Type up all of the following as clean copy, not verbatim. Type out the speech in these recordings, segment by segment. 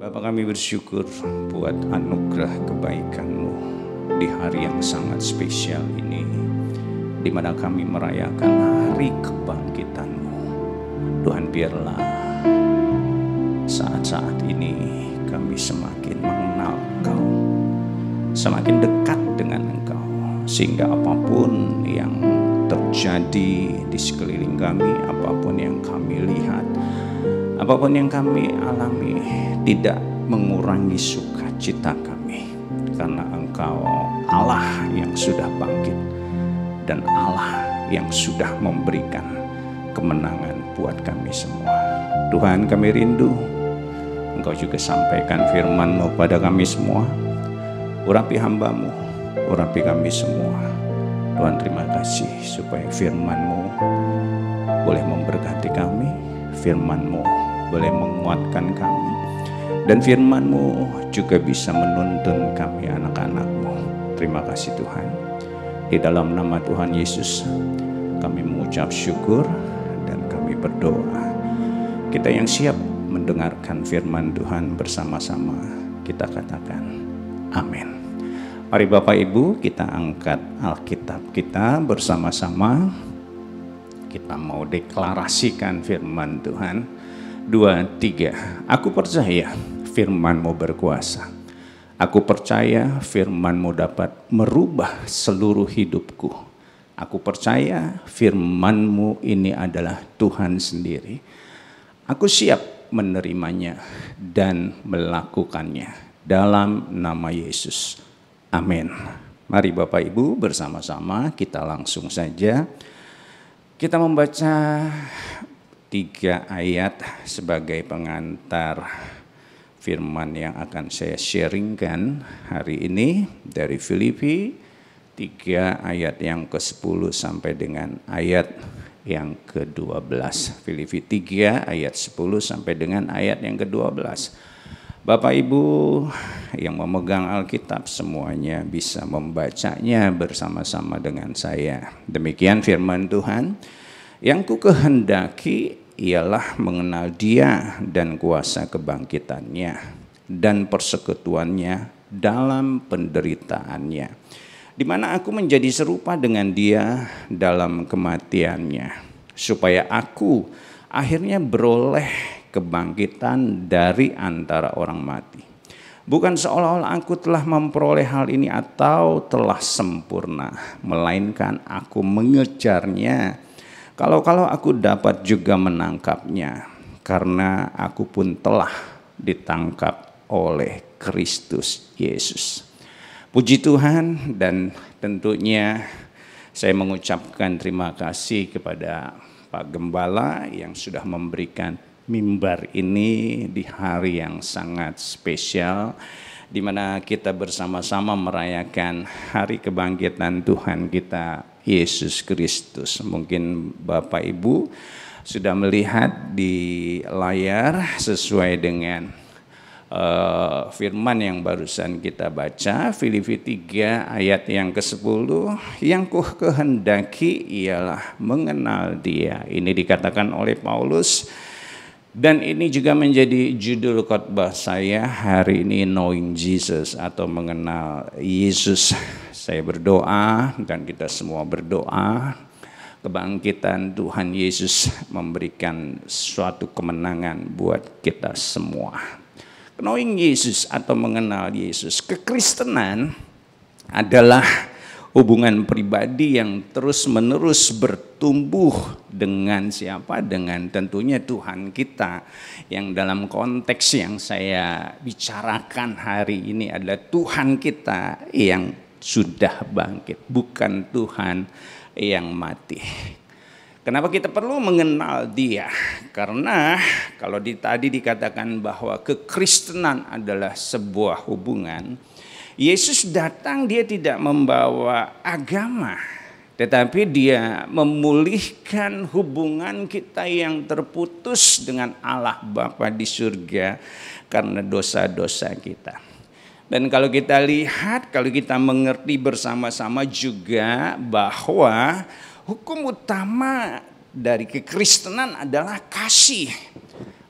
Bapa, kami bersyukur buat anugerah kebaikan-Mu di hari yang sangat spesial ini, di mana kami merayakan hari kebangkitan-Mu. Tuhan, biarlah saat-saat ini kami semakin mengenal Engkau, semakin dekat dengan Engkau, sehingga apapun yang terjadi di sekeliling kami, apapun yang kami lihat, apapun yang kami alami, tidak mengurangi sukacita kami, karena Engkau Allah yang sudah bangkit dan Allah yang sudah memberikan kemenangan buat kami semua. Tuhan, kami rindu Engkau juga sampaikan firman-Mu pada kami semua. Urapi hamba-Mu, urapi kami semua. Tuhan, terima kasih supaya firman-Mu boleh memberkati kami, firman-Mu boleh menguatkan kami, dan firman-Mu juga bisa menuntun kami anak-anak-Mu. Terima kasih Tuhan. Di dalam nama Tuhan Yesus kami mengucap syukur dan kami berdoa. Kita yang siap mendengarkan firman Tuhan bersama-sama, kita katakan amin. Mari Bapak Ibu, kita angkat Alkitab kita bersama-sama. Kita mau deklarasikan firman Tuhan. 2, 3. Aku percaya firman-Mu berkuasa. Aku percaya firman-Mu dapat merubah seluruh hidupku. Aku percaya firman-Mu ini adalah Tuhan sendiri. Aku siap menerimanya dan melakukannya dalam nama Yesus. Amin. Mari Bapak Ibu bersama-sama kita langsung saja. Kita membaca 3 ayat sebagai pengantar firman yang akan saya sharingkan hari ini dari Filipi 3 ayat yang ke-10 sampai dengan ayat yang ke-12. Filipi 3 ayat 10 sampai dengan ayat yang ke-12. Bapak Ibu yang memegang Alkitab semuanya bisa membacanya bersama-sama dengan saya. Demikian firman Tuhan. Yang ku kehendaki ialah mengenal Dia dan kuasa kebangkitannya dan persekutuannya dalam penderitaannya, di mana aku menjadi serupa dengan Dia dalam kematiannya, supaya aku akhirnya beroleh kebangkitan dari antara orang mati. Bukan seolah-olah aku telah memperoleh hal ini atau telah sempurna, melainkan aku mengejarnya. Kalau aku dapat juga menangkapnya, karena aku pun telah ditangkap oleh Kristus Yesus. Puji Tuhan, dan tentunya saya mengucapkan terima kasih kepada Pak Gembala yang sudah memberikan mimbar ini di hari yang sangat spesial, di mana kita bersama-sama merayakan hari kebangkitan Tuhan kita Yesus Kristus. Mungkin Bapak Ibu sudah melihat di layar sesuai dengan firman yang barusan kita baca, Filipi 3 ayat yang ke-10, yang ku kehendaki ialah mengenal Dia. Ini dikatakan oleh Paulus. Dan ini juga menjadi judul khotbah saya hari ini, Knowing Jesus atau mengenal Yesus. Saya berdoa dan kita semua berdoa, kebangkitan Tuhan Yesus memberikan suatu kemenangan buat kita semua. Knowing Jesus atau mengenal Yesus, kekristenan adalah hubungan pribadi yang terus-menerus bertumbuh dengan siapa? Dengan tentunya Tuhan kita, yang dalam konteks yang saya bicarakan hari ini adalah Tuhan kita yang sudah bangkit, bukan Tuhan yang mati. Kenapa kita perlu mengenal Dia? Karena kalau tadi dikatakan bahwa kekristenan adalah sebuah hubungan, Yesus datang, Dia tidak membawa agama, tetapi Dia memulihkan hubungan kita yang terputus dengan Allah Bapa di surga karena dosa-dosa kita. Dan kalau kita lihat, kalau kita mengerti bersama-sama juga bahwa hukum utama dari kekristenan adalah kasih.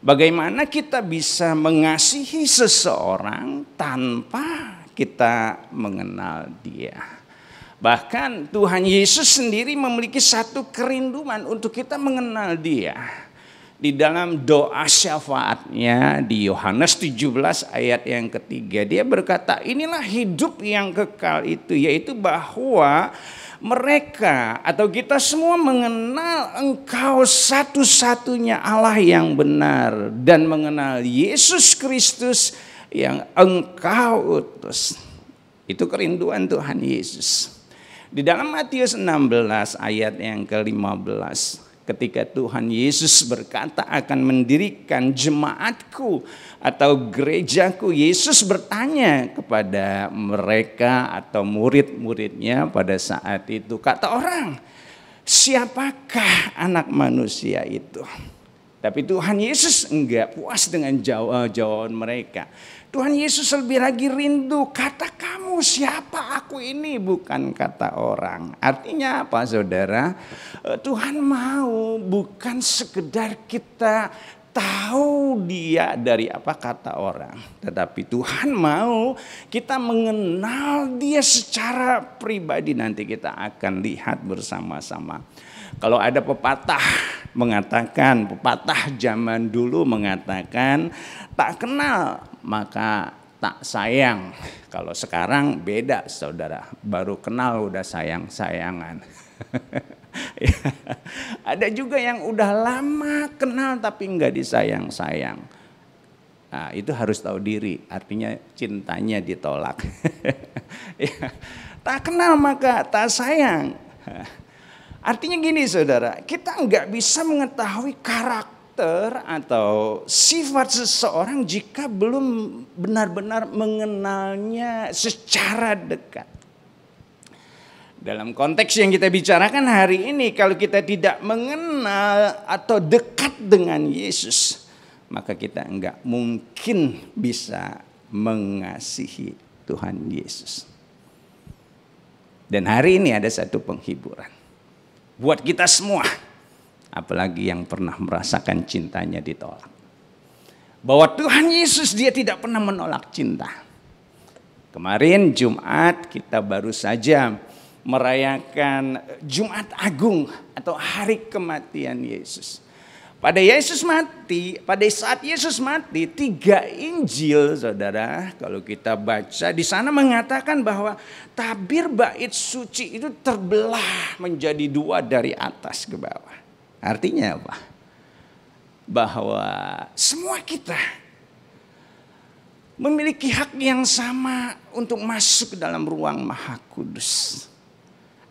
Bagaimana kita bisa mengasihi seseorang tanpa kita mengenal dia. Bahkan Tuhan Yesus sendiri memiliki satu kerinduan untuk kita mengenal dia. Di dalam doa syafaatnya di Yohanes 17 ayat yang ketiga, dia berkata, inilah hidup yang kekal itu, yaitu bahwa mereka atau kita semua mengenal Engkau satu-satunya Allah yang benar dan mengenal Yesus Kristus yang Engkau utus. Itu kerinduan Tuhan Yesus. Di dalam Matius 16 ayat yang ke-15, ketika Tuhan Yesus berkata akan mendirikan jemaatku atau gerejaku, Yesus bertanya kepada mereka atau murid-muridnya pada saat itu, kata orang, siapakah anak manusia itu? Tapi Tuhan Yesus enggak puas dengan jawaban mereka. Tuhan Yesus lebih lagi rindu, kata kamu siapa aku ini, bukan kata orang. Artinya apa saudara? Tuhan mau bukan sekedar kita tahu dia dari apa kata orang. Tetapi Tuhan mau kita mengenal dia secara pribadi. Nanti kita akan lihat bersama-sama. Kalau ada pepatah zaman dulu mengatakan, tak kenal maka tak sayang. Kalau sekarang beda saudara, baru kenal udah sayang-sayangan. Ada juga yang udah lama kenal tapi enggak disayang-sayang. Nah, itu harus tahu diri, artinya cintanya ditolak. Tak kenal maka tak sayang. Artinya gini saudara, kita enggak bisa mengetahui karakter atau sifat seseorang jika belum benar-benar mengenalnya secara dekat. Dalam konteks yang kita bicarakan hari ini, kalau kita tidak mengenal atau dekat dengan Yesus, maka kita enggak mungkin bisa mengasihi Tuhan Yesus. Dan hari ini ada satu penghiburan buat kita semua, apalagi yang pernah merasakan cintanya ditolak. Bahwa Tuhan Yesus dia tidak pernah menolak cinta. Kemarin Jumat kita baru saja merayakan Jumat Agung atau hari kematian Yesus. Pada saat Yesus mati, 3 Injil saudara, kalau kita baca di sana mengatakan bahwa tabir bait suci itu terbelah menjadi 2 dari atas ke bawah. Artinya apa? Bahwa semua kita memiliki hak yang sama untuk masuk ke dalam ruang Maha Kudus.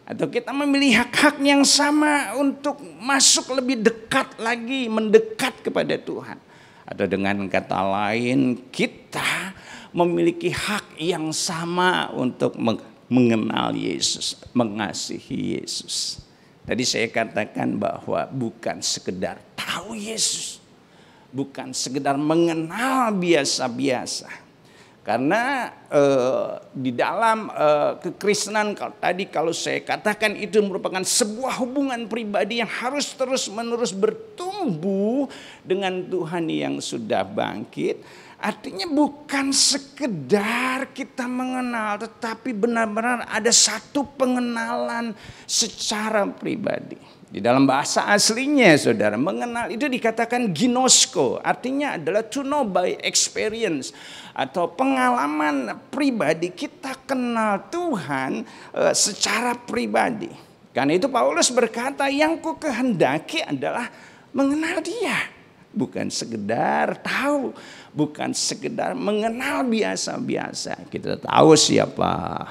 Atau kita memilih hak-hak yang sama untuk masuk lebih dekat lagi, mendekat kepada Tuhan. Atau dengan kata lain, kita memiliki hak yang sama untuk mengenal Yesus, mengasihi Yesus. Tadi saya katakan bahwa bukan sekedar tahu Yesus, bukan sekedar mengenal biasa-biasa. Karena di dalam kekristenan tadi kalau saya katakan itu merupakan sebuah hubungan pribadi yang harus terus-menerus bertumbuh dengan Tuhan yang sudah bangkit. Artinya bukan sekedar kita mengenal, tetapi benar-benar ada satu pengenalan secara pribadi. Di dalam bahasa aslinya saudara, mengenal itu dikatakan ginosko, artinya adalah to know by experience atau pengalaman pribadi. Kita kenal Tuhan secara pribadi. Karena itu Paulus berkata, yang ku kehendaki adalah mengenal Dia. Bukan sekedar tahu, bukan sekedar mengenal biasa-biasa. Kita tahu siapa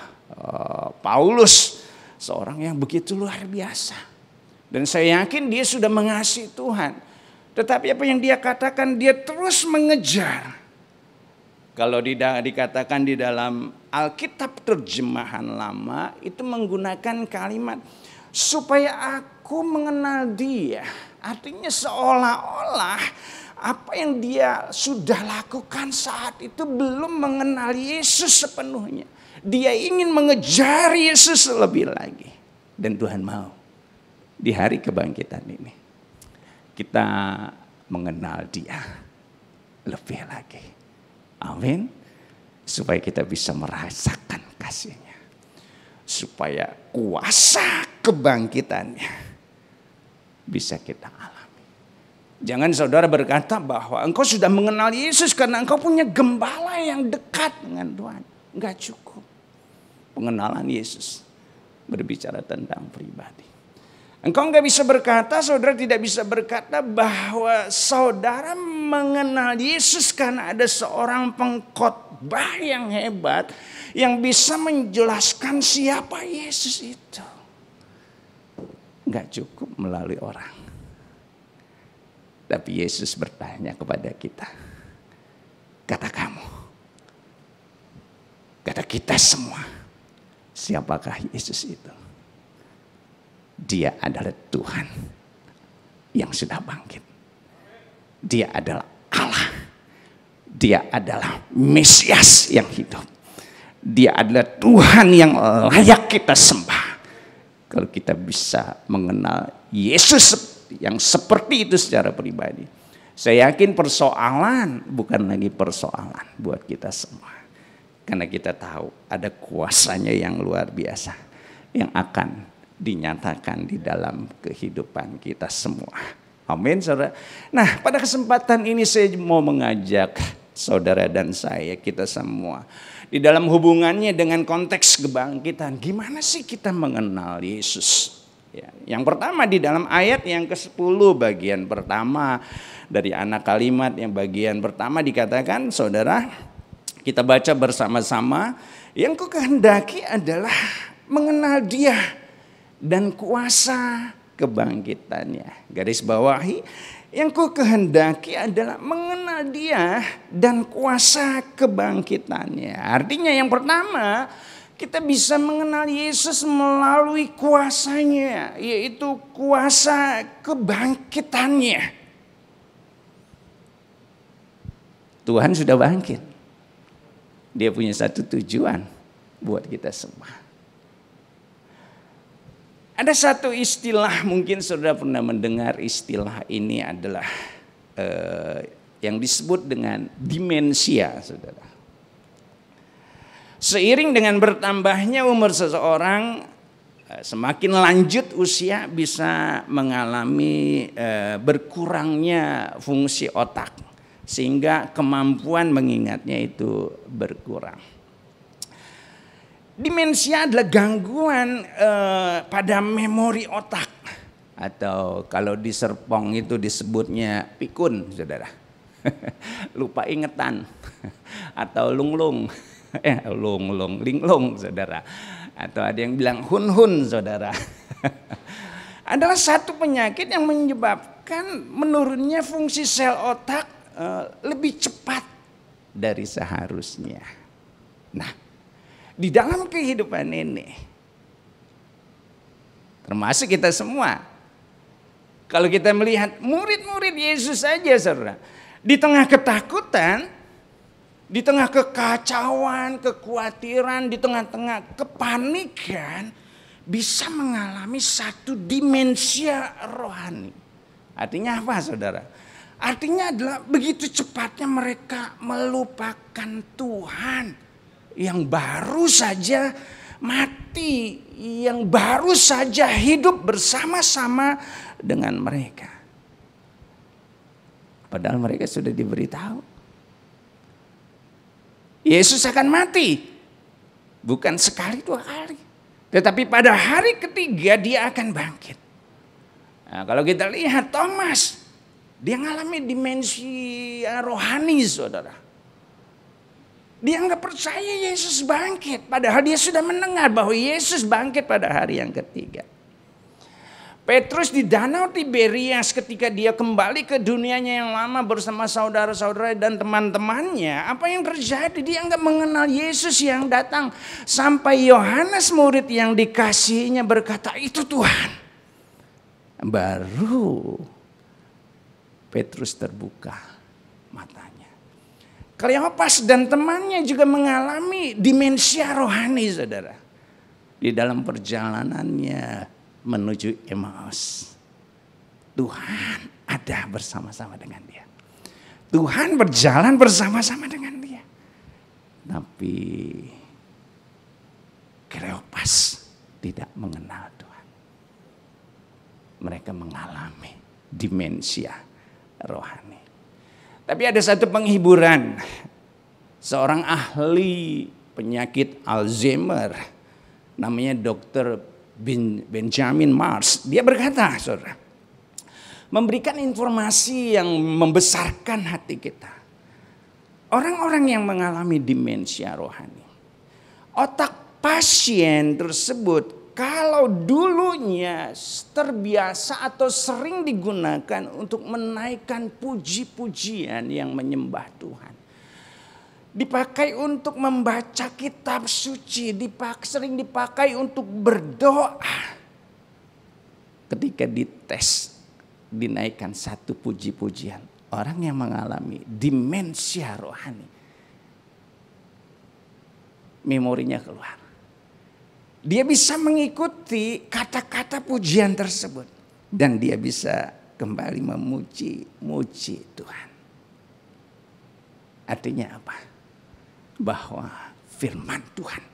Paulus, seorang yang begitu luar biasa. Dan saya yakin dia sudah mengasihi Tuhan. Tetapi apa yang dia katakan, dia terus mengejar. Kalau dikatakan di dalam Alkitab terjemahan lama, itu menggunakan kalimat, supaya aku mengenal Dia. Artinya seolah-olah apa yang dia sudah lakukan saat itu belum mengenal Yesus sepenuhnya. Dia ingin mengejar Yesus lebih lagi. Dan Tuhan mau. Di hari kebangkitan ini kita mengenal Dia. lebih lagi. Amin. Supaya kita bisa merasakan kasih-Nya. Supaya kuasa kebangkitannya bisa kita alami. Jangan saudara berkata bahwa engkau sudah mengenal Yesus karena engkau punya gembala yang dekat dengan Tuhan. Enggak cukup. Pengenalan Yesus berbicara tentang pribadi. Engkau enggak bisa berkata, saudara tidak bisa berkata bahwa saudara mengenal Yesus karena ada seorang pengkhotbah yang hebat yang bisa menjelaskan siapa Yesus itu. Enggak cukup melalui orang. Tapi Yesus bertanya kepada kita, kata kamu, kata kita semua, siapakah Yesus itu? Dia adalah Tuhan yang sudah bangkit. Dia adalah Allah. Dia adalah Mesias yang hidup. Dia adalah Tuhan yang layak kita sembah. Kalau kita bisa mengenal Yesus yang seperti itu secara pribadi, saya yakin persoalan bukan lagi persoalan buat kita semua. Karena kita tahu ada kuasanya yang luar biasa yang akan dinyatakan di dalam kehidupan kita semua. Amin, saudara. Nah, pada kesempatan ini saya mau mengajak saudara dan saya, kita semua, di dalam hubungannya dengan konteks kebangkitan, gimana sih kita mengenal Yesus? Ya, yang pertama di dalam ayat yang ke-10 bagian pertama dari anak kalimat yang bagian pertama dikatakan, saudara, kita baca bersama-sama, yang ku kehendaki adalah mengenal Dia dan kuasa kebangkitannya. Garis bawahi, yang ku kehendaki adalah mengenal Dia dan kuasa kebangkitannya. Artinya yang pertama, kita bisa mengenal Yesus melalui kuasanya, yaitu kuasa kebangkitannya. Tuhan sudah bangkit. Dia punya satu tujuan buat kita semua. Ada satu istilah, mungkin saudara pernah mendengar istilah ini adalah yang disebut dengan demensia, saudara. Seiring dengan bertambahnya umur seseorang, semakin lanjut usia bisa mengalami berkurangnya fungsi otak, sehingga kemampuan mengingatnya itu berkurang. Demensia adalah gangguan pada memori otak, atau kalau di Serpong itu disebutnya pikun, saudara. Lupa ingetan atau lunglung, linglung, saudara. Atau ada yang bilang hun-hun, saudara. Adalah satu penyakit yang menyebabkan menurunnya fungsi sel otak lebih cepat dari seharusnya. Nah, di dalam kehidupan ini, termasuk kita semua, kalau kita melihat murid-murid Yesus saja, saudara, di tengah ketakutan, di tengah kekacauan, kekhawatiran, di tengah-tengah kepanikan, bisa mengalami satu demensia rohani. Artinya apa, saudara? Artinya adalah begitu cepatnya mereka melupakan Tuhan yang baru saja mati, yang baru saja hidup bersama-sama dengan mereka. Padahal mereka sudah diberitahu Yesus akan mati, bukan sekali dua kali, tetapi pada hari ketiga Dia akan bangkit. Nah, kalau kita lihat Thomas, dia mengalami demensia rohani, saudara. Dia nggak percaya Yesus bangkit, padahal dia sudah mendengar bahwa Yesus bangkit pada hari yang ketiga. Petrus di Danau Tiberias ketika dia kembali ke dunianya yang lama bersama saudara-saudara dan teman-temannya, apa yang terjadi? Dia nggak mengenal Yesus yang datang, sampai Yohanes murid yang dikasihinya berkata, itu Tuhan. Baru Petrus terbuka matanya. Kleopas dan temannya juga mengalami demensia rohani, saudara. Di dalam perjalanannya menuju Emmaus, Tuhan ada bersama-sama dengan dia. Tuhan berjalan bersama-sama dengan dia. Tapi Kleopas tidak mengenal Tuhan. Mereka mengalami demensia rohani. Tapi ada satu penghiburan. Seorang ahli penyakit Alzheimer, namanya Dr. Benjamin Mars. Dia berkata, saudara, memberikan informasi yang membesarkan hati kita. Orang-orang yang mengalami demensia rohani, otak pasien tersebut kalau dulunya terbiasa atau sering digunakan untuk menaikkan puji-pujian yang menyembah Tuhan, dipakai untuk membaca kitab suci, sering dipakai untuk berdoa. Ketika dites, dinaikkan satu puji-pujian, orang yang mengalami demensia rohani, memorinya keluar. Dia bisa mengikuti kata-kata pujian tersebut. Dan dia bisa kembali memuji Tuhan. Artinya apa? Bahwa firman Tuhan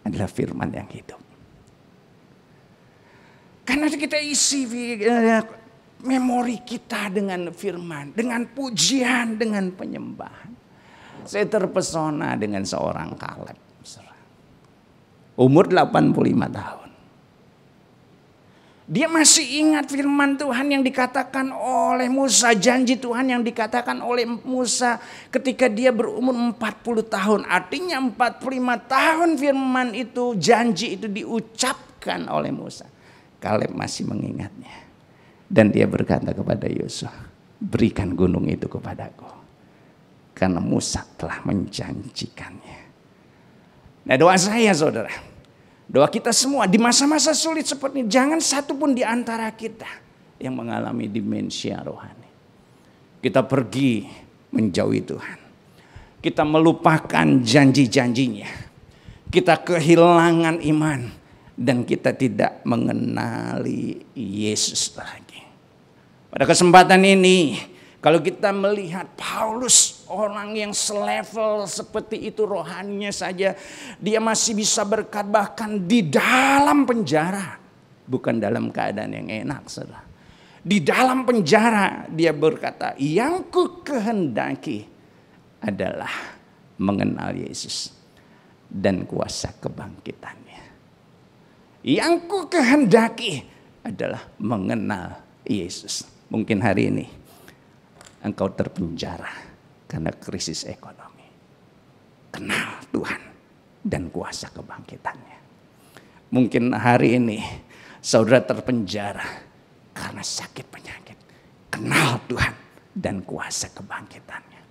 adalah firman yang hidup. Karena kita isi memori kita dengan firman, dengan pujian, dengan penyembahan. Saya terpesona dengan seorang Kaleb. Umur 85 tahun. Dia masih ingat firman Tuhan yang dikatakan oleh Musa. Janji Tuhan yang dikatakan oleh Musa ketika dia berumur 40 tahun. Artinya 45 tahun firman itu, janji itu diucapkan oleh Musa. Kaleb masih mengingatnya. Dan dia berkata kepada Yosua, berikan gunung itu kepadaku. Karena Musa telah menjanjikannya. Nah, doa saya, saudara, doa kita semua di masa-masa sulit seperti ini, jangan satu pun di antara kita yang mengalami demensia rohani. Kita pergi menjauhi Tuhan. Kita melupakan janji-janjinya. Kita kehilangan iman. Dan kita tidak mengenali Yesus lagi. Pada kesempatan ini, kalau kita melihat Paulus, orang yang selevel seperti itu rohaninya saja, dia masih bisa berkat bahkan di dalam penjara. Bukan dalam keadaan yang enak, saudara. Di dalam penjara dia berkata, yang ku kehendaki adalah mengenal Yesus dan kuasa kebangkitannya. Yang ku kehendaki adalah mengenal Yesus. Mungkin hari ini engkau terpenjara karena krisis ekonomi. Kenal Tuhan dan kuasa kebangkitannya. Mungkin hari ini saudara terpenjara karena sakit penyakit. Kenal Tuhan dan kuasa kebangkitannya.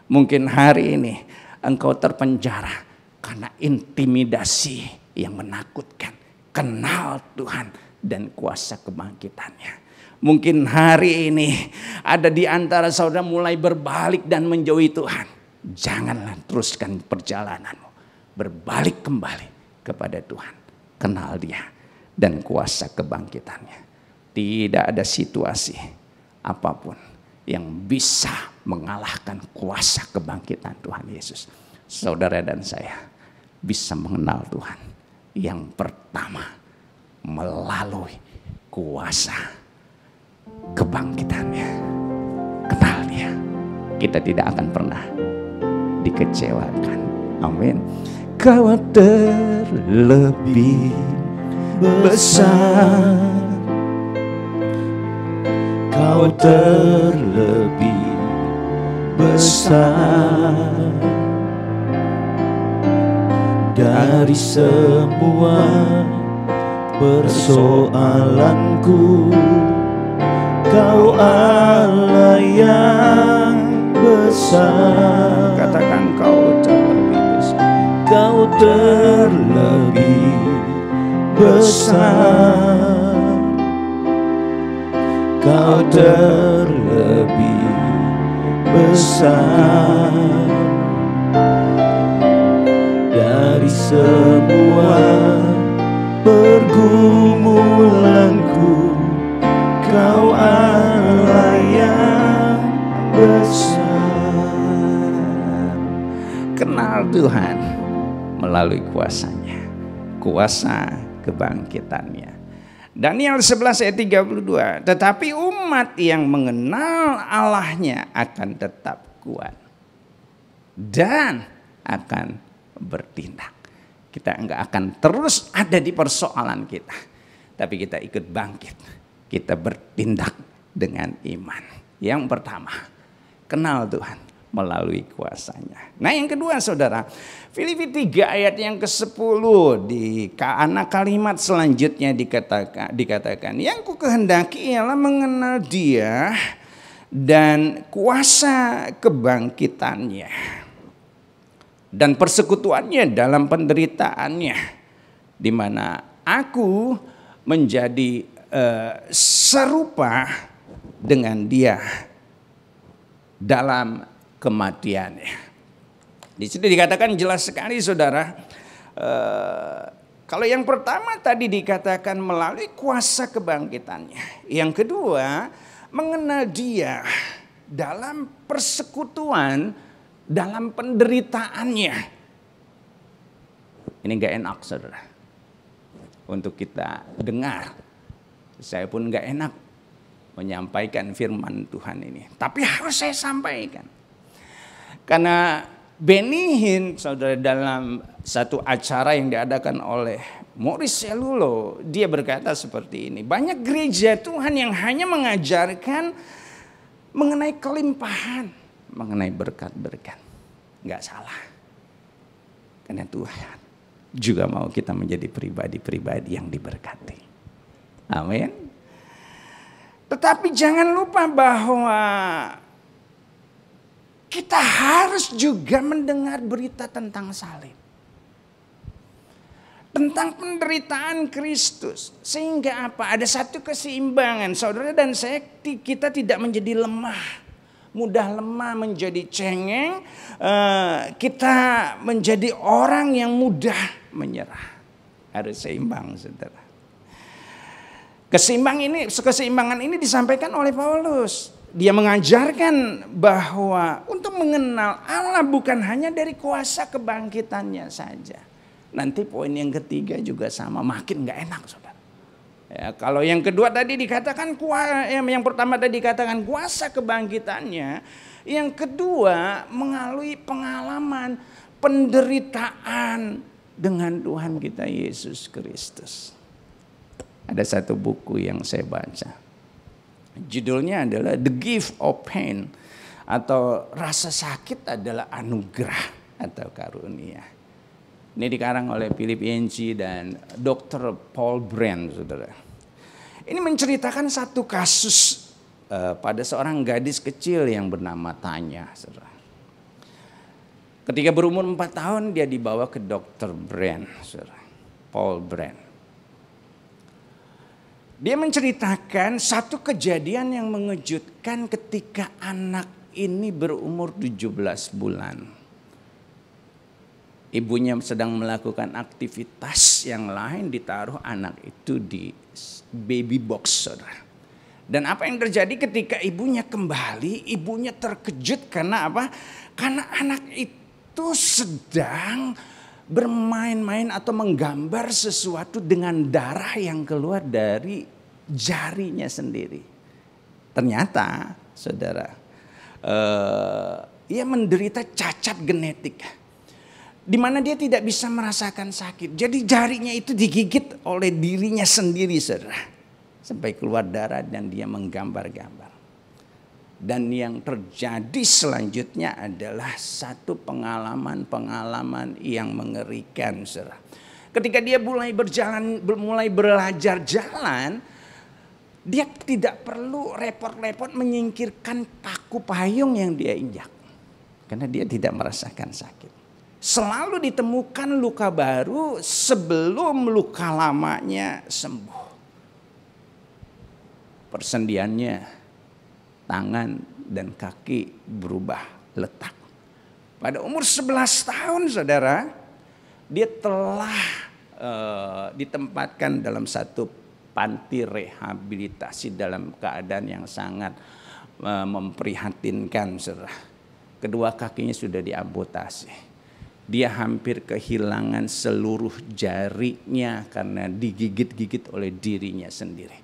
Mungkin hari ini engkau terpenjara karena intimidasi yang menakutkan. Kenal Tuhan dan kuasa kebangkitannya. Mungkin hari ini ada di antara saudara mulai berbalik dan menjauhi Tuhan. Janganlah teruskan perjalananmu. Berbalik kembali kepada Tuhan. Kenal Dia dan kuasa kebangkitannya. Tidak ada situasi apapun yang bisa mengalahkan kuasa kebangkitan Tuhan Yesus. Saudara dan saya bisa mengenal Tuhan. Yang pertama melalui kuasa kebangkitannya. Kenal Dia, kita tidak akan pernah dikecewakan. Amin. Kau terlebih besar, Kau terlebih besar dari semua persoalanku. Kau Allah yang besar. Katakan kau terlebih besar. Kau terlebih besar. Kau terlebih besar dari semua pergumulanku. Kau Allah yang besar. kenal Tuhan melalui kuasanya, kuasa kebangkitannya. Daniel 11 ayat 32, tetapi umat yang mengenal Allahnya akan tetap kuat dan akan bertindak. Kita enggak akan terus ada di persoalan kita, tapi kita ikut bangkit. Kita bertindak dengan iman. Yang pertama, kenal Tuhan melalui kuasanya. Nah yang kedua saudara, Filipi 3 ayat yang ke-10 di anak kalimat selanjutnya dikatakan yang ku kehendaki ialah mengenal Dia dan kuasa kebangkitannya dan persekutuannya dalam penderitaannya, di mana aku menjadi serupa dengan Dia dalam kematiannya. Di sini dikatakan jelas sekali saudara. Kalau yang pertama tadi dikatakan melalui kuasa kebangkitannya. Yang kedua mengenal Dia dalam persekutuan dalam penderitaannya. Ini gak enak saudara untuk kita dengar. Saya pun gak enak menyampaikan firman Tuhan ini, tapi harus saya sampaikan. Karena Benny Hinn saudara, dalam satu acara yang diadakan oleh Maurice Celulo, dia berkata seperti ini, banyak gereja Tuhan yang hanya mengajarkan mengenai kelimpahan, mengenai berkat-berkat. Enggak salah, karena Tuhan juga mau kita menjadi pribadi-pribadi yang diberkati. Amin. Tetapi jangan lupa bahwa kita harus juga mendengar berita tentang salib, tentang penderitaan Kristus, sehingga apa? Ada satu keseimbangan, saudara dan saya, kita tidak menjadi lemah, mudah lemah, menjadi cengeng, kita menjadi orang yang mudah menyerah. Harus seimbang, saudara. Keseimbangan ini disampaikan oleh Paulus. Dia mengajarkan bahwa untuk mengenal Allah bukan hanya dari kuasa kebangkitannya saja. Nanti poin yang ketiga juga sama, makin gak enak saudara. Ya, kalau yang kedua tadi dikatakan yang pertama tadi dikatakan kuasa kebangkitannya, yang kedua melalui pengalaman penderitaan dengan Tuhan kita Yesus Kristus. Ada satu buku yang saya baca, judulnya adalah The Gift of Pain, atau rasa sakit adalah anugerah atau karunia. Ini dikarang oleh Philip Yancey dan Dr. Paul Brand, saudara. Ini menceritakan satu kasus pada seorang gadis kecil yang bernama Tanya, saudara. Ketika berumur 4 tahun dia dibawa ke Dr. Brand, saudara, Paul Brand. Dia menceritakan satu kejadian yang mengejutkan ketika anak ini berumur 17 bulan. Ibunya sedang melakukan aktivitas yang lain, ditaruh anak itu di baby box, saudara. Dan apa yang terjadi ketika ibunya kembali, ibunya terkejut karena apa? Karena anak itu sedang bermain-main atau menggambar sesuatu dengan darah yang keluar dari jarinya sendiri. Ternyata, saudara, ia menderita cacat genetik, di mana dia tidak bisa merasakan sakit. Jadi jarinya itu digigit oleh dirinya sendiri, saudara, sampai keluar darah dan dia menggambar-gambar. Dan yang terjadi selanjutnya adalah satu pengalaman yang mengerikan, saudara. Ketika dia mulai belajar jalan, dia tidak perlu repot-repot menyingkirkan paku payung yang dia injak, karena dia tidak merasakan sakit. Selalu ditemukan luka baru sebelum luka lamanya sembuh. Persendiannya, tangan dan kaki berubah letak. Pada umur 11 tahun saudara, dia telah ditempatkan dalam satu panti rehabilitasi dalam keadaan yang sangat memprihatinkan, saudara. Kedua kakinya sudah diamputasi. Dia hampir kehilangan seluruh jarinya karena digigit-gigit oleh dirinya sendiri.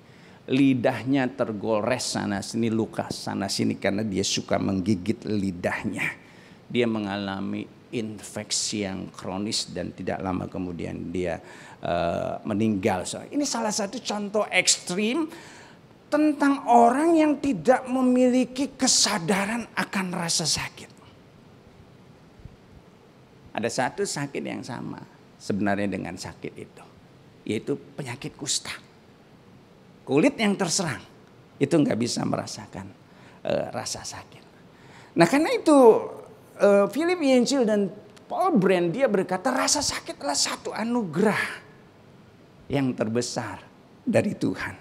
Lidahnya tergores sana sini, luka sana sini karena dia suka menggigit lidahnya. Dia mengalami infeksi yang kronis dan tidak lama kemudian dia meninggal. Ini salah satu contoh ekstrim tentang orang yang tidak memiliki kesadaran akan rasa sakit. Ada satu sakit yang sama sebenarnya dengan sakit itu, yaitu penyakit kusta. Kulit yang terserang itu nggak bisa merasakan rasa sakit. Nah karena itu Philip Yancey dan Paul Brand dia berkata rasa sakit adalah satu anugerah yang terbesar dari Tuhan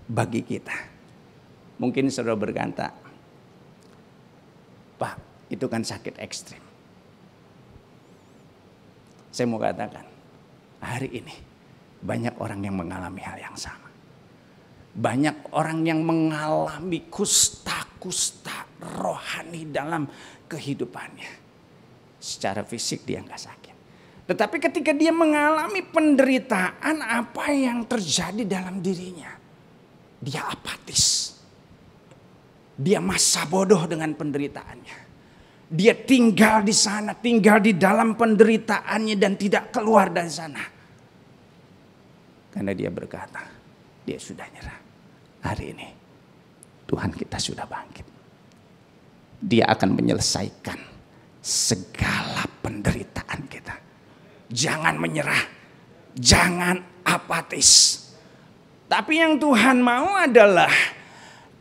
bagi kita. Mungkin saudara berkata, Pak itu kan sakit ekstrim. Saya mau katakan hari ini banyak orang yang mengalami hal yang sama. Banyak orang yang mengalami kusta-kusta rohani dalam kehidupannya. Secara fisik dia nggak sakit. Tetapi ketika dia mengalami penderitaan, apa yang terjadi dalam dirinya? Dia apatis. Dia masa bodoh dengan penderitaannya. Dia tinggal di sana, tinggal di dalam penderitaannya dan tidak keluar dari sana. Karena dia berkata, dia sudah nyerah. Hari ini Tuhan kita sudah bangkit. Dia akan menyelesaikan segala penderitaan kita. Jangan menyerah, jangan apatis. Tapi yang Tuhan mau adalah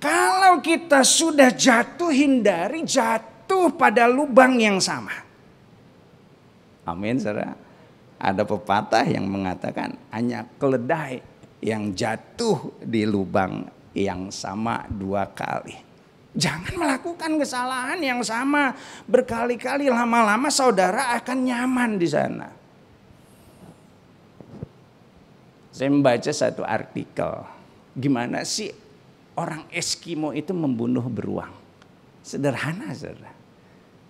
kalau kita sudah jatuh, hindari jatuh pada lubang yang sama. Amin, saudara. Ada pepatah yang mengatakan hanya keledai yang jatuh di lubang yang sama 2 kali. Jangan melakukan kesalahan yang sama berkali-kali, lama-lama saudara akan nyaman di sana. Saya membaca satu artikel, gimana sih orang Eskimo itu membunuh beruang. Sederhana, saudara.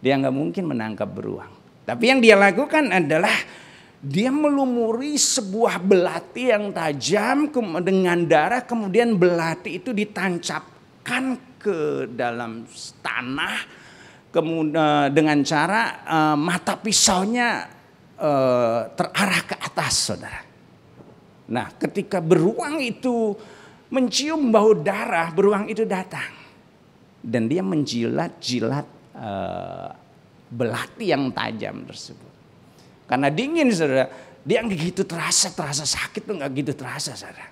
Dia nggak mungkin menangkap beruang. Tapi yang dia lakukan adalah dia melumuri sebuah belati yang tajam dengan darah, kemudian belati itu ditancapkan ke dalam tanah, kemudian dengan cara mata pisaunya terarah ke atas, saudara. Nah, ketika beruang itu mencium bau darah, beruang itu datang dan dia menjilat-jilat belati yang tajam tersebut. Karena dingin, saudara, dia nggak gitu terasa sakit tuh nggak gitu terasa, saudara.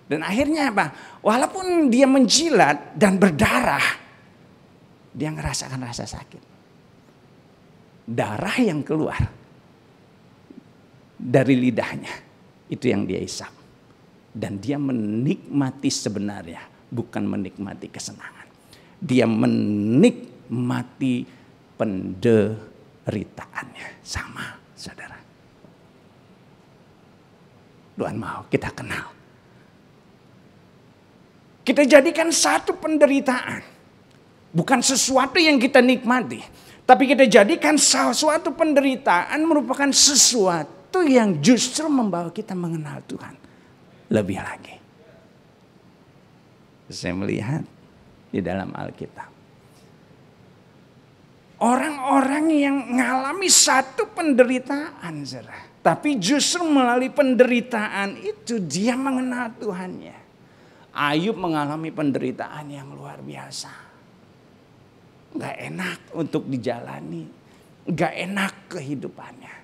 Dan akhirnya apa? Walaupun dia menjilat dan berdarah, dia ngerasakan rasa sakit. Darah yang keluar dari lidahnya itu yang dia isap. Dan dia menikmati sebenarnya, bukan menikmati kesenangan. Dia menikmati penderitaannya. Sama, saudara. Tuhan mau kita kenal. Kita jadikan satu penderitaan. Bukan sesuatu yang kita nikmati. Tapi kita jadikan suatu penderitaan merupakan sesuatu yang justru membawa kita mengenal Tuhan lebih lagi. Saya melihat di dalam Alkitab. Orang-orang yang mengalami satu penderitaan, saudara. Tapi justru melalui penderitaan itu dia mengenal Tuhannya. Ayub mengalami penderitaan yang luar biasa. Gak enak untuk dijalani. Gak enak kehidupannya.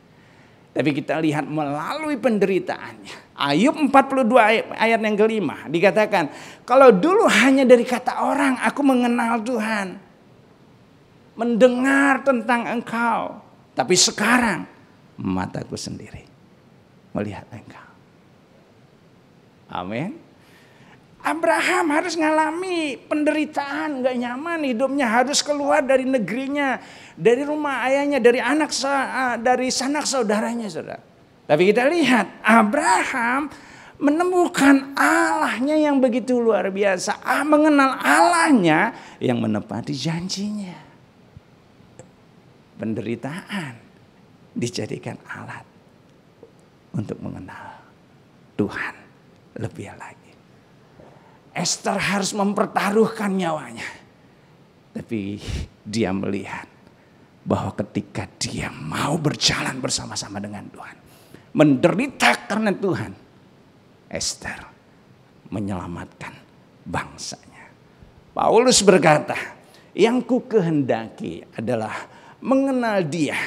Tapi kita lihat melalui penderitaannya. Ayub 42 ayat yang kelima dikatakan, kalau dulu hanya dari kata orang aku mengenal Tuhan. Mendengar tentang Engkau. Tapi sekarang mataku sendiri melihat Engkau. Amin. Abraham harus ngalami penderitaan, gak nyaman hidupnya, harus keluar dari negerinya, dari rumah ayahnya, dari sanak saudaranya, saudara. Tapi kita lihat Abraham menemukan Allahnya yang begitu luar biasa, mengenal Allahnya yang menepati janjinya. penderitaan dijadikan alat untuk mengenal Tuhan lebih lagi. Esther harus mempertaruhkan nyawanya. Tapi dia melihat bahwa ketika dia mau berjalan bersama-sama dengan Tuhan, menderita karena Tuhan, Esther menyelamatkan bangsanya. Paulus berkata, yang ku kehendaki adalah mengenal dia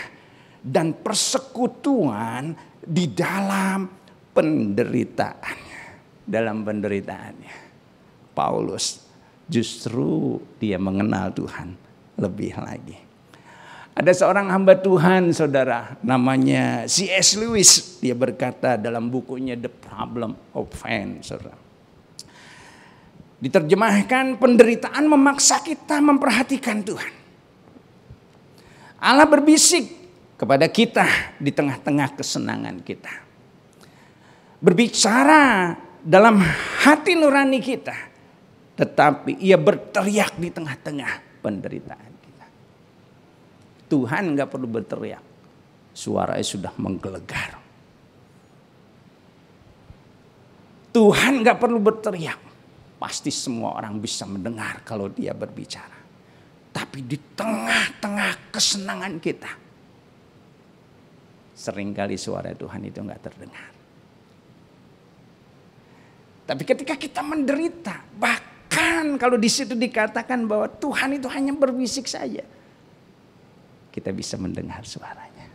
dan persekutuan di dalam penderitaannya. Dalam penderitaannya, Paulus justru dia mengenal Tuhan lebih lagi. Ada seorang hamba Tuhan, saudara, namanya C.S. Lewis. Dia berkata dalam bukunya The Problem of Pain, saudara. Diterjemahkan, penderitaan memaksa kita memperhatikan Tuhan. Allah berbisik kepada kita di tengah-tengah kesenangan kita. Berbicara dalam hati nurani kita. Tetapi ia berteriak di tengah-tengah penderitaan kita. Tuhan gak perlu berteriak. Suaranya sudah menggelegar. Tuhan gak perlu berteriak. Pasti semua orang bisa mendengar kalau dia berbicara. Tapi di tengah-tengah kesenangan kita, seringkali suara Tuhan itu gak terdengar. Tapi ketika kita menderita, bahkan kalau di situ dikatakan bahwa Tuhan itu hanya berbisik saja, kita bisa mendengar suaranya.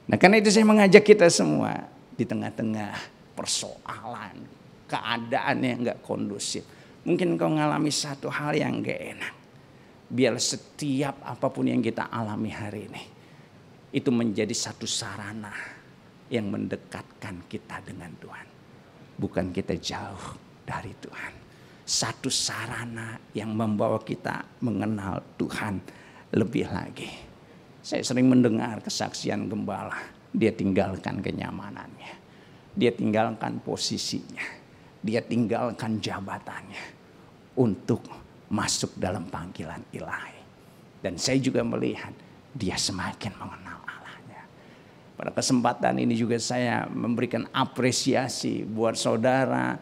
Nah, karena itu saya mengajak kita semua di tengah-tengah persoalan, keadaan yang gak kondusif. Mungkin kau mengalami satu hal yang gak enak. Biar setiap apapun yang kita alami hari ini, itu menjadi satu sarana yang mendekatkan kita dengan Tuhan. Bukan kita jauh dari Tuhan. Satu sarana yang membawa kita mengenal Tuhan lebih lagi. Saya sering mendengar kesaksian gembala. Dia tinggalkan kenyamanannya. Dia tinggalkan posisinya. Dia tinggalkan jabatannya. Untuk masuk dalam panggilan ilahi. Dan saya juga melihat dia semakin mengenal Allahnya. Pada kesempatan ini juga saya memberikan apresiasi buat saudara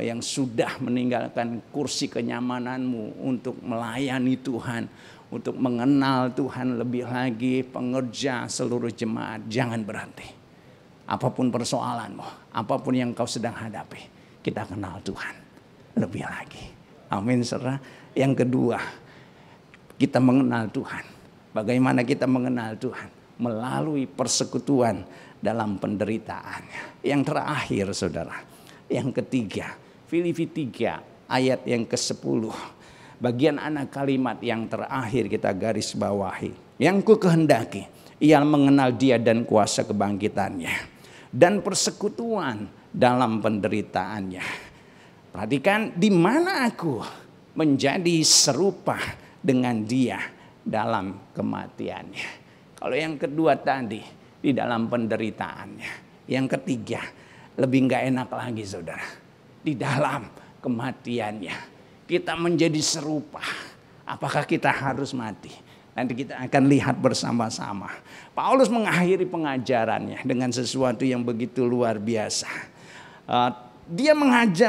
yang sudah meninggalkan kursi kenyamananmu untuk melayani Tuhan, untuk mengenal Tuhan lebih lagi. Pengerja seluruh jemaat, jangan berhenti. Apapun persoalanmu, apapun yang kau sedang hadapi, kita kenal Tuhan lebih lagi. Amin, saudara. Yang kedua, kita mengenal Tuhan. Bagaimana kita mengenal Tuhan? Melalui persekutuan dalam penderitaan. Yang terakhir, saudara. Yang ketiga, Filipi 3 ayat yang ke-10. Bagian anak kalimat yang terakhir kita garis bawahi. Yang ku kehendaki, ia mengenal dia dan kuasa kebangkitannya. Dan persekutuan dalam penderitaannya. Perhatikan, di mana aku menjadi serupa dengan dia dalam kematiannya. Kalau yang kedua tadi, di dalam penderitaannya. Yang ketiga, lebih gak enak lagi, saudara. Di dalam kematiannya, kita menjadi serupa. Apakah kita harus mati? Nanti kita akan lihat bersama-sama. Paulus mengakhiri pengajarannya dengan sesuatu yang begitu luar biasa. Dia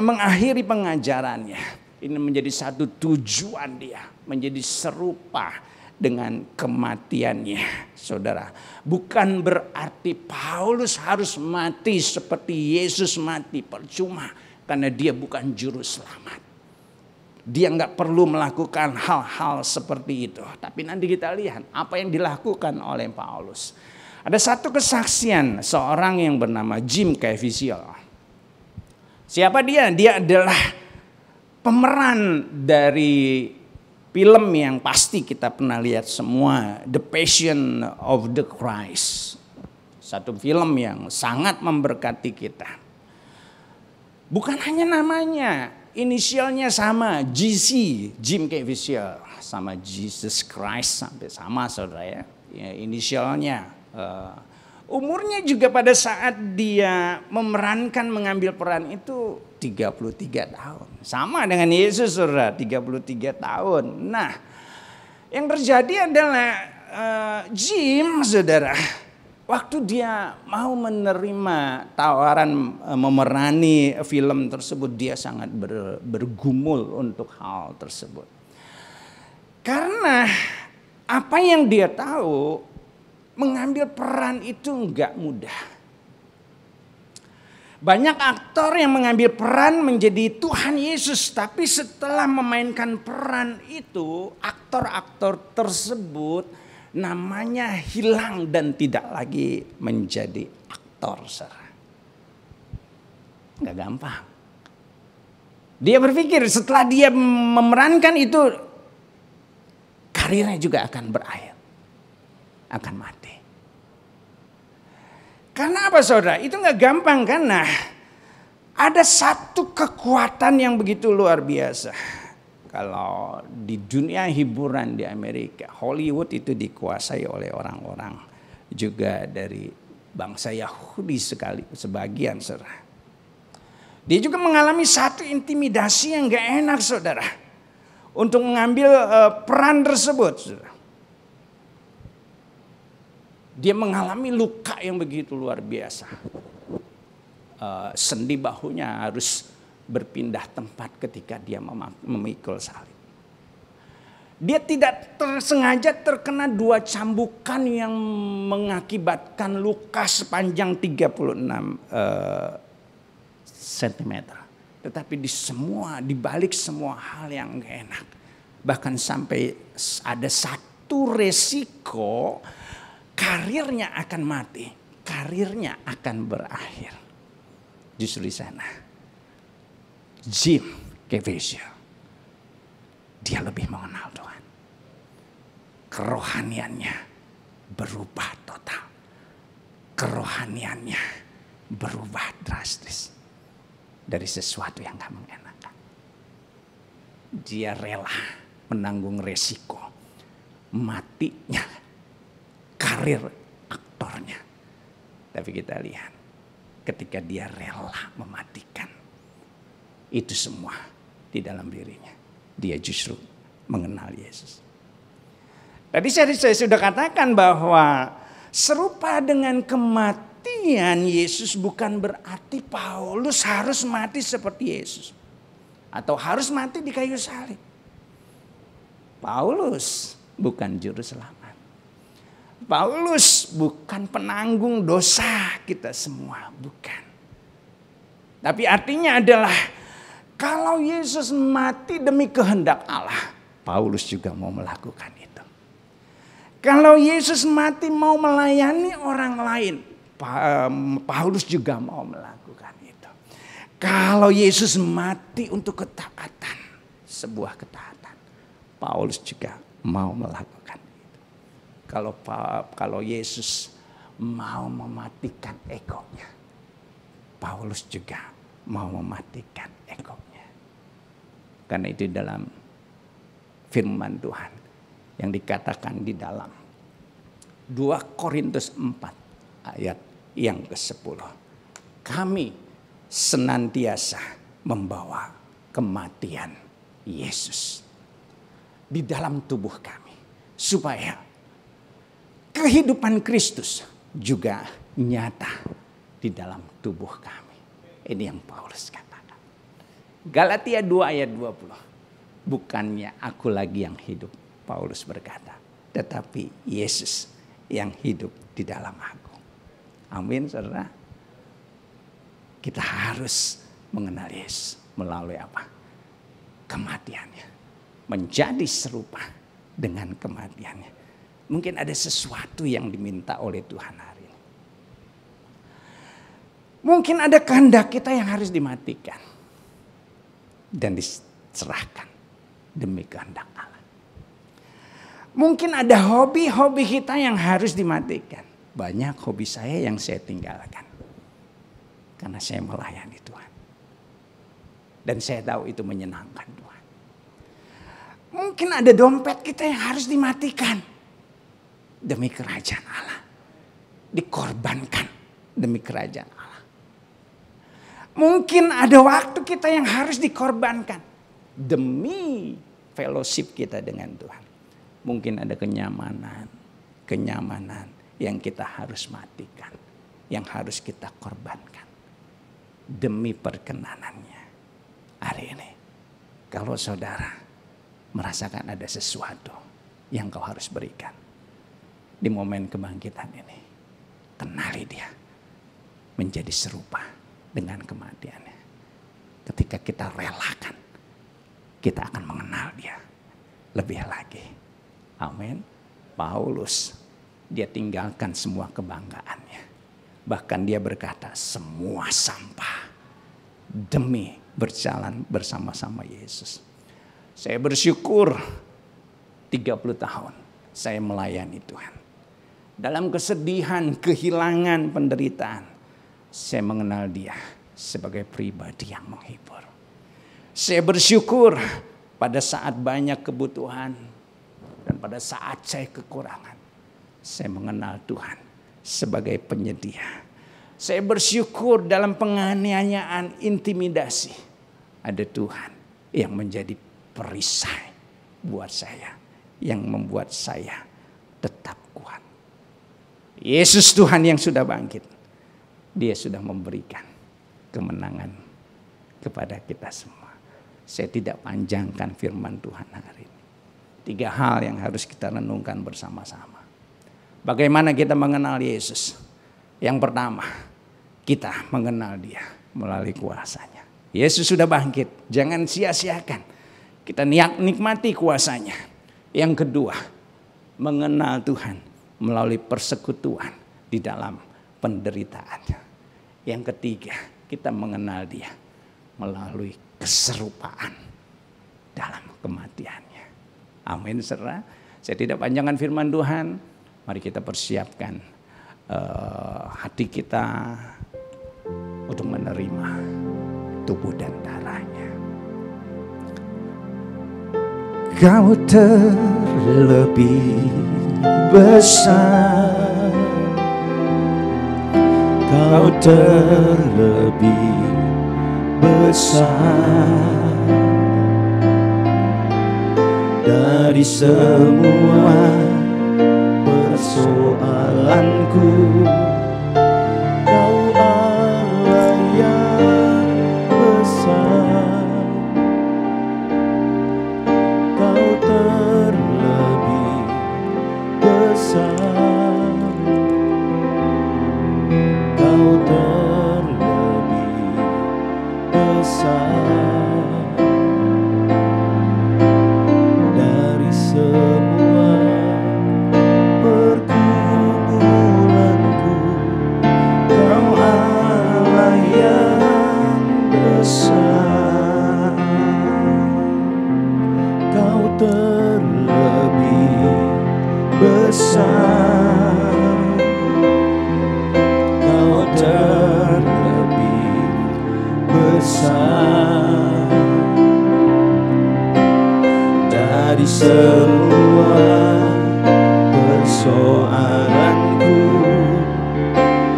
mengakhiri pengajarannya. Ini menjadi satu tujuan dia. Menjadi serupa dengan kematiannya. Saudara. Bukan berarti Paulus harus mati seperti Yesus mati. Percuma. Karena dia bukan juru selamat. Dia nggak perlu melakukan hal-hal seperti itu. Tapi nanti kita lihat apa yang dilakukan oleh Paulus. Ada satu kesaksian seorang yang bernama Jim Caviezel. Siapa dia? Dia adalah pemeran dari film yang pasti kita pernah lihat semua, The Passion of the Christ. Satu film yang sangat memberkati kita. Bukan hanya namanya, inisialnya sama, GC, Jim Caviezel, sama Jesus Christ sampai sama, saudara ya. Inisialnya. Umurnya juga pada saat dia memerankan mengambil peran itu 33 tahun. Sama dengan Yesus, saudara, 33 tahun. Nah, yang terjadi adalah Jim, saudara, waktu dia mau menerima tawaran memerani film tersebut, dia sangat bergumul untuk hal tersebut. Karena apa yang dia tahu, mengambil peran itu enggak mudah. Banyak aktor yang mengambil peran menjadi Tuhan Yesus, tapi setelah memainkan peran itu, aktor-aktor tersebut namanya hilang dan tidak lagi menjadi aktor. Nggak gampang. Dia berpikir setelah dia memerankan itu, karirnya juga akan berakhir, akan mati. Karena apa, saudara? Itu nggak gampang, karena ada satu kekuatan yang begitu luar biasa. Kalau di dunia hiburan di Amerika, Hollywood itu dikuasai oleh orang-orang juga dari bangsa Yahudi sebagian, saudara. Dia juga mengalami satu intimidasi yang nggak enak, saudara, untuk mengambil peran tersebut, saudara. Dia mengalami luka yang begitu luar biasa. Sendi bahunya harus berpindah tempat ketika dia memikul salib. Dia tidak sengaja terkena 2 cambukan yang mengakibatkan luka sepanjang 36 cm. Tetapi di balik semua hal yang gak enak, bahkan sampai ada satu resiko, karirnya akan mati, karirnya akan berakhir. Justru di sana, Jim Caviezel, dia lebih mengenal Tuhan. Kerohaniannya berubah total. Kerohaniannya berubah drastis. Dari sesuatu yang gak mengenakan. Dia rela menanggung resiko matinya karir aktornya. Tapi kita lihat, ketika dia rela mematikan itu semua di dalam dirinya, dia justru mengenal Yesus. Tadi saya sudah katakan bahwa serupa dengan kematian Yesus bukan berarti Paulus harus mati seperti Yesus atau harus mati di kayu salib. Paulus bukan juru selamat. Paulus bukan penanggung dosa kita semua, bukan. Tapi artinya adalah kalau Yesus mati demi kehendak Allah, Paulus juga mau melakukan itu. Kalau Yesus mati mau melayani orang lain, Paulus juga mau melakukan itu. Kalau Yesus mati untuk ketaatan, sebuah ketaatan, Paulus juga mau melakukan. Kalau Yesus mau mematikan egonya, Paulus juga mau mematikan egonya. Karena itu dalam firman Tuhan yang dikatakan di dalam 2 Korintus 4 ayat yang ke-10. Kami senantiasa membawa kematian Yesus di dalam tubuh kami, supaya kehidupan Kristus juga nyata di dalam tubuh kami. Ini yang Paulus katakan. Galatia 2 ayat 20. Bukannya aku lagi yang hidup, Paulus berkata, tetapi Yesus yang hidup di dalam aku. Amin, saudara. Kita harus mengenal Yesus melalui apa? Kematiannya. Menjadi serupa dengan kematiannya. Mungkin ada sesuatu yang diminta oleh Tuhan hari ini. Mungkin ada kehendak kita yang harus dimatikan dan diserahkan demi kehendak Allah. Mungkin ada hobi-hobi kita yang harus dimatikan. Banyak hobi saya yang saya tinggalkan karena saya melayani Tuhan. Dan saya tahu itu menyenangkan Tuhan. Mungkin ada dompet kita yang harus dimatikan demi kerajaan Allah. Dikorbankan demi kerajaan Allah. Mungkin ada waktu kita yang harus dikorbankan demi fellowship kita dengan Tuhan. Mungkin ada kenyamanan, kenyamanan yang kita harus matikan, yang harus kita korbankan demi perkenanannya. Hari ini, kalau saudara merasakan ada sesuatu yang kau harus berikan di momen kebangkitan ini, kenali dia menjadi serupa dengan kematiannya. Ketika kita relakan, kita akan mengenal dia lebih lagi. Amin. Paulus, dia tinggalkan semua kebanggaannya. Bahkan dia berkata, semua sampah demi berjalan bersama-sama Yesus. Saya bersyukur 30 tahun saya melayani Tuhan. Dalam kesedihan, kehilangan, penderitaan, saya mengenal dia sebagai pribadi yang menghibur. Saya bersyukur pada saat banyak kebutuhan dan pada saat saya kekurangan, saya mengenal Tuhan sebagai penyedia. Saya bersyukur dalam penganiayaan, intimidasi, ada Tuhan yang menjadi perisai buat saya, yang membuat saya tetap kuat. Yesus Tuhan yang sudah bangkit, dia sudah memberikan kemenangan kepada kita semua. Saya tidak panjangkan firman Tuhan hari ini. 3 hal yang harus kita renungkan bersama-sama. Bagaimana kita mengenal Yesus? Yang pertama, kita mengenal dia melalui kuasanya. Yesus sudah bangkit, jangan sia-siakan. Kita nikmati kuasanya. Yang kedua, mengenal Tuhan melalui persekutuan di dalam penderitaannya. Yang ketiga, kita mengenal dia melalui keserupaan dalam kematiannya. Amin, saudara. Saya tidak panjangkan firman Tuhan. Mari kita persiapkan hati kita untuk menerima tubuh dan darahnya. Kau terlebih besar, Kau terlebih besar dari semua persoalanku. Kau Allah yang besar, Kau terlebih besar, Kau terlebih besar dari semua pergumulanku. Kau Allah yang besar, Kau terlebih besar, Kau terlebih besar dari semua persoalanku.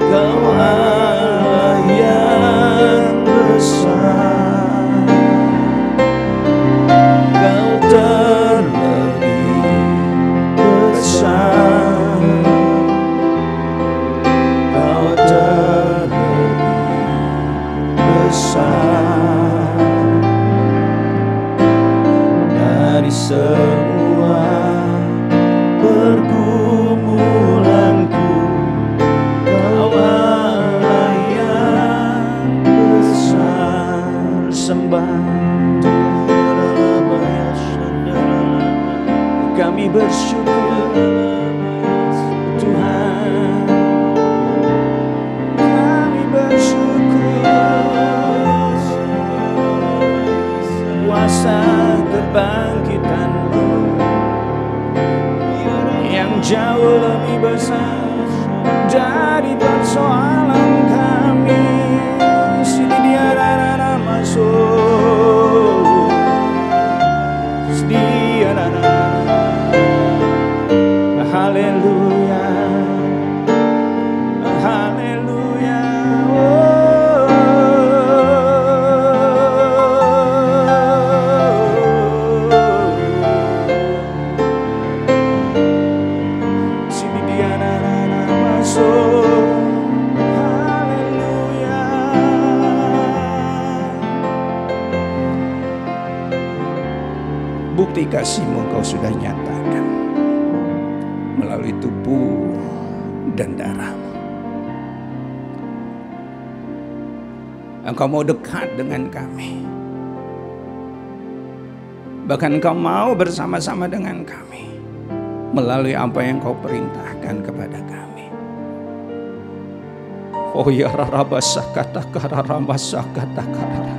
Kau Allah yang besar, Kau terlebih besar, Kau terlebih besar dari semua pergumulanku. Kau Allah yang besar. Sembah kami bersyukur Tuhan, kami bersyukur kuasa kebangkitan-Mu yang jauh lebih besar dari persoalan kami. Sini dia rara masuk, dia rara. Haleluya, haleluya. Sini Haleluya. Bukti kasih-Mu Engkau sudah nyatakan melalui tubuh dan darah-Mu. Engkau mau dekat dengan kami. Bahkan Engkau mau bersama-sama dengan kami melalui apa yang Kau perintahkan kepada kami. Oh ya rarabasakatakaramasakatakara.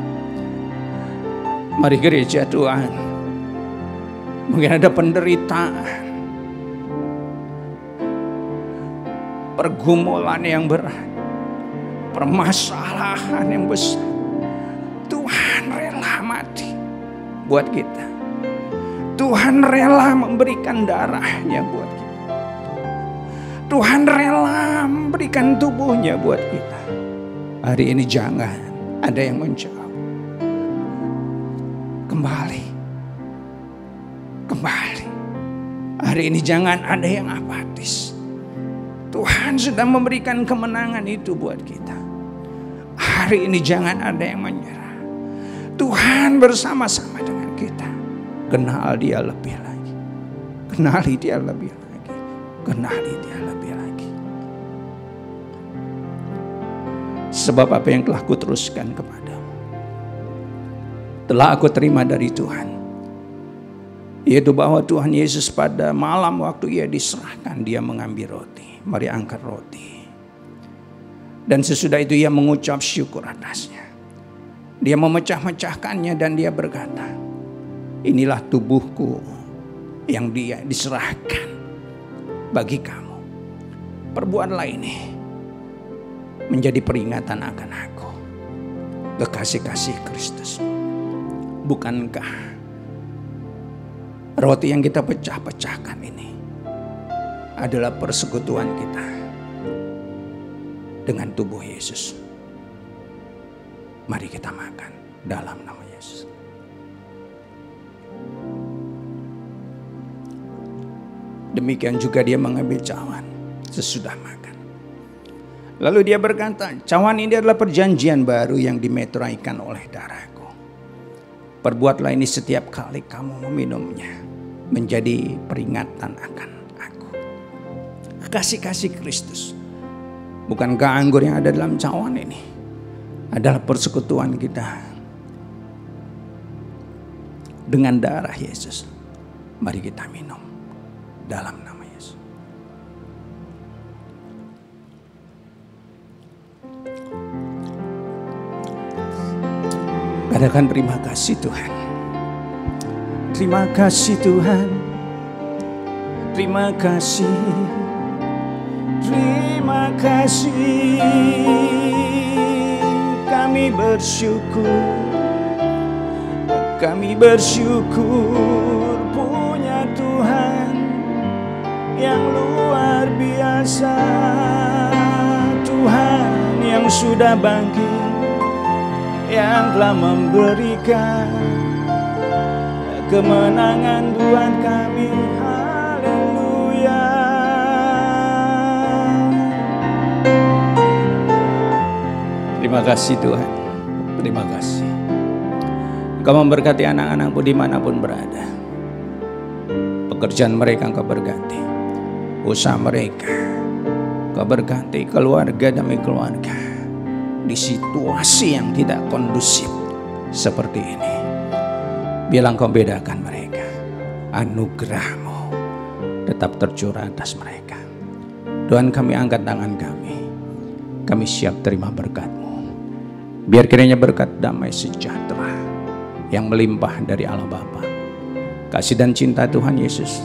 Mari gereja Tuhan, mungkin ada penderitaan, pergumulan yang berat, permasalahan yang besar. Tuhan rela mati buat kita. Tuhan rela memberikan darahnya buat kita. Tuhan rela memberikan tubuhnya buat kita. Hari ini jangan ada yang menjauh. Kembali. Kembali. Hari ini jangan ada yang apatis. Tuhan sudah memberikan kemenangan itu buat kita. Hari ini jangan ada yang menyerah. Tuhan bersama-sama dengan kita. Kenal Dia lebih lagi. Kenali Dia lebih lagi. Kenali Dia lebih lagi. Sebab apa yang telah kuteruskan kepadamu telah aku terima dari Tuhan, yaitu bahwa Tuhan Yesus pada malam waktu Ia diserahkan, Dia mengambil roti. Mari angkat roti. Dan sesudah itu Ia mengucap syukur atasnya. Dia memecah-mecahkannya dan Dia berkata, inilah tubuhku yang Dia diserahkan bagi kamu. Perbuatlah ini menjadi peringatan akan aku, kekasih-kasih Kristus. Bukankah roti yang kita pecah-pecahkan ini adalah persekutuan kita dengan tubuh Yesus? Mari kita makan dalam nama Yesus. Demikian juga Dia mengambil cawan sesudah makan. Lalu Dia berkata, cawan ini adalah perjanjian baru yang dimeteraikan oleh darahku. Perbuatlah ini setiap kali kamu meminumnya, menjadi peringatan akan aku. Kasih-kasih Kristus. Bukankah anggur yang ada dalam cawan ini adalah persekutuan kita dengan darah Yesus? Mari kita minum dalam nama Yesus. Katakan terima kasih Tuhan. Terima kasih Tuhan. Terima kasih. Terima kasih. Kami bersyukur. Kami bersyukur punya Tuhan yang luar biasa. Tuhan yang sudah bangkit, yang telah memberikan kemenangan buat kami. Haleluya. Terima kasih Tuhan. Terima kasih. Engkau memberkati anak-anakmu dimanapun berada. Pekerjaan mereka Engkau berkati. Usaha mereka Engkau berkati. Keluarga demi keluarga. Di situasi yang tidak kondusif seperti ini, bilang Kau bedakan mereka. Anugerah-Mu tetap tercurah atas mereka. Tuhan, kami angkat tangan kami. Kami siap terima berkat-Mu. Biar kiranya berkat damai sejahtera yang melimpah dari Allah Bapa, kasih dan cinta Tuhan Yesus,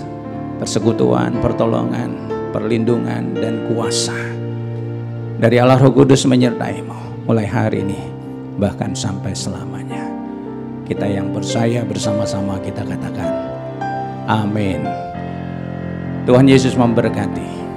persekutuan, pertolongan, perlindungan, dan kuasa dari Allah Roh Kudus menyertai-Mu mulai hari ini bahkan sampai selamanya. Kita yang percaya bersama-sama kita katakan amin. Tuhan Yesus memberkati.